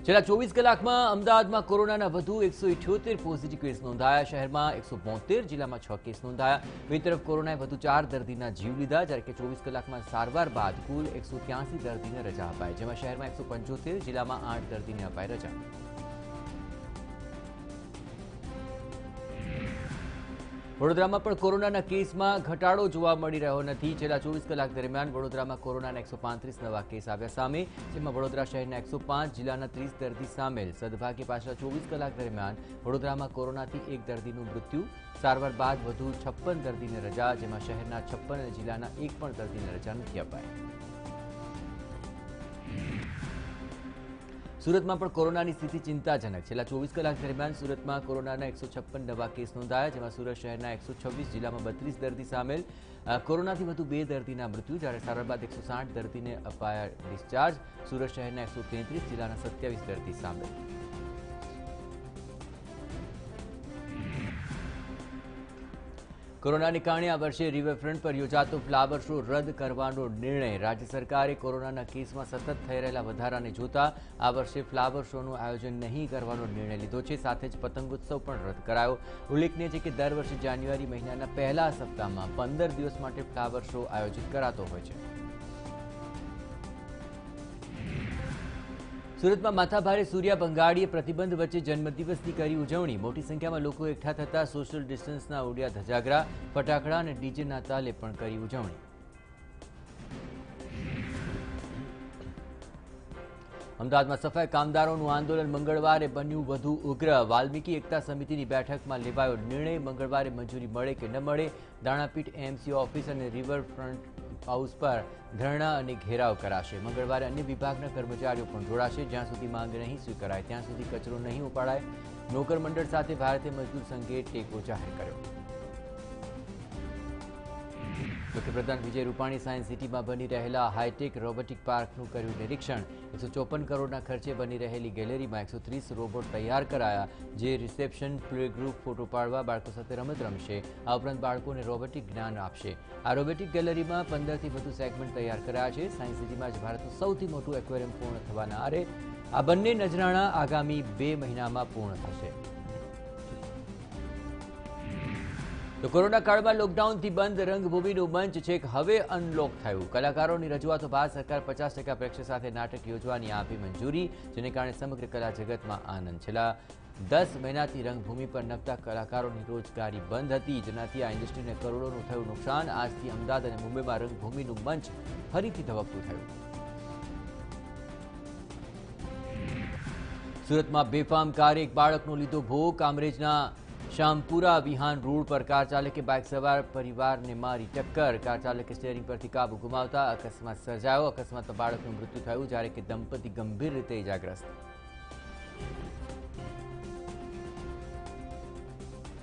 છેલ્લા 24 કલાકમાં અમદાવાદમાં કોરોનાના વધુ 178 પોઝિટિવ કેસ નોંધાયા. શહેરમાં 172, જિલ્લામાં 6 કેસ નોંધાયા. બીજી તરફ કોરોનાએ વધુ 4 દર્દીના જીવ લીધા, જ્યારે કે 24 કલાકમાં સારવાર બાદ કુલ 183 દર્દીને રજા અપાઈ, જેમાં શહેરમાં 175, જિલ્લામાં 8 દર્દીને અપાઈ રજા. વડોદરામાં પણ કોરોનાના કેસમાં ઘટાડો જોવા મળી રહ્યો નથી. છેલ્લા 24 કલાક દરમિયાન વડોદરામાં કોરોનાના 135 નવા કેસ આવ્યા સામે, જેમાં વડોદરા શહેરના 105, જિલ્લાના 30 દર્દી સામેલ. સદભાગ્યે પાછલા 24 કલાક દરમિયાન વડોદરામાં કોરોનાથી એક દર્દીનું મૃત્યુ, સારવાર બાદ વધુ 56 દર્દીને રજા, જેમાં શહેરના 56 અને જિલ્લાના એક પણ દર્દીને રજા નથી અપાઈ. સુરતમાં પણ કોરોનાની સ્થિતિ ચિંતાજનક. છેલ્લા 24 કલાક દરમિયાન સુરતમાં કોરોનાના 156 નવા કેસ નોંધાયા, જેમાં સુરત શહેરના 126, જિલ્લામાં 32 દર્દી સામેલ. કોરોનાથી વધુ 2 દર્દીના મૃત્યુ, જ્યારે સારવાર બાદ 160 દર્દીને અપાયા ડિસ્ચાર્જ. સુરત શહેરના 133, જિલ્લાના 27 દર્દી સામેલ. કોરોનાને કારણે આ વર્ષે રિવરફ્રન્ટ પર યોજાતો ફ્લાવર શો રદ કરવાનો નિર્ણય. રાજ્ય સરકારે કોરોનાના કેસમાં સતત થઈ રહેલા વધારાને જોતા આ વર્ષે ફ્લાવર શોનું આયોજન નહીં કરવાનો નિર્ણય લીધો છે. સાથે જ પતંગોત્સવ પણ રદ કરાયો. ઉલ્લેખનીય છે કે દર વર્ષે જાન્યુઆરી મહિનાના પહેલા સપ્તાહમાં 15 દિવસ માટે ફ્લાવર શો આયોજિત કરાતો હોય છે. સુરતમાં માથાભારે સૂર્યા બંગાળીએ પ્રતિબંધ વચ્ચે જન્મદિવસની કરી ઉજવણી. મોટી સંખ્યામાં લોકો એકઠા થતા સોશિયલ ડિસ્ટન્સના ઉડ્યા ધજાગરા, ફટાકડા અને ડીજેના તાલે પણ કરી ઉજવણી. અમદાવાદમાં સફાઈ કામદારોનું આંદોલન મંગળવારે બન્યું વધુ ઉગ્ર. વાલ્મીકી એકતા સમિતિની બેઠકમાં લેવાયો નિર્ણય. મંગળવારે મંજૂરી મળે કે ન મળે, દાણાપીઠ, એએમસી ઓફિસ અને રિવરફ્રન્ટ હાઉસ પર ધરણા અને ઘેરાવ કરાશે. મંગળવારે અન્ય વિભાગના કર્મચારીઓ પણ જોડાશે. જ્યાં સુધી માંગ નહીં સ્વીકારાય ત્યાં સુધી કચરો નહીં ઉપાડાય. નોકર મંડળ સાથે ભારતીય મજદૂર સંઘે ટેકો જાહેર કર્યો. મુખ્યપ્રધાન વિજય રૂપાણી સાયન્સ સિટીમાં બની રહેલા હાઈટેક રોબોટિક પાર્કનું કર્યું નિરીક્ષણ. 154 કરોડના ખર્ચે બની રહેલી ગેલેરીમાં 130 રોબોટ તૈયાર કરાયા, જે રિસેપ્શન, પ્લે ગ્રુપ, ફોટો પાડવા, બાળકો સાથે રમત રમશે. આ ઉપરાંત બાળકોને રોબોટિક જ્ઞાન આપશે. આ રોબોટિક ગેલેરીમાં 15થી વધુ સેગમેન્ટ તૈયાર કરાયા છે. સાયન્સ સિટીમાં જ ભારતનું સૌથી મોટું એક્વેરિયમ પૂર્ણ થવાના આરે. આ બંને નજરાણા આગામી 2 મહિનામાં પૂર્ણ થશે. તો કોરોના કાળમાં લોકડાઉનથી બંધ રંગભૂમિનું મંચ છેક હવે અનલોક થયું. કલાકારોની રજૂઆતો બાદ સરકાર 50% પ્રેક્ષક સાથે નાટક યોજવાની આપી મંજૂરી, જેને કારણે સમગ્ર કલા જગતમાં આનંદ. છેલ્લા 10 મહિનાથી રંગભૂમિ પર નભતા કલાકારોની રોજગારી બંધ હતી, જેનાથી આ ઇન્ડસ્ટ્રીને કરોડોનું થયું નુકસાન. આજથી અમદાવાદ અને મુંબઈમાં રંગભૂમિનું મંચ ફરીથી ધબકતું થયું. સુરતમાં બેફામ કારે એક બાળકનો લીધો ભોગ. કામરેજના શામપુરા વિહાન રોડ પર કાર ચાલકે બાઇક સવાર પરિવારને મારી ટક્કર. કાર ચાલકે સ્ટીયરિંગ પરથી કાબુ ગુમાવતા અકસ્માત સર્જાયો. અકસ્માતમાં બાળકનું મૃત્યુ થયું, જ્યારે કે દંપતી ગંભીર રીતે ઇજાગ્રસ્ત.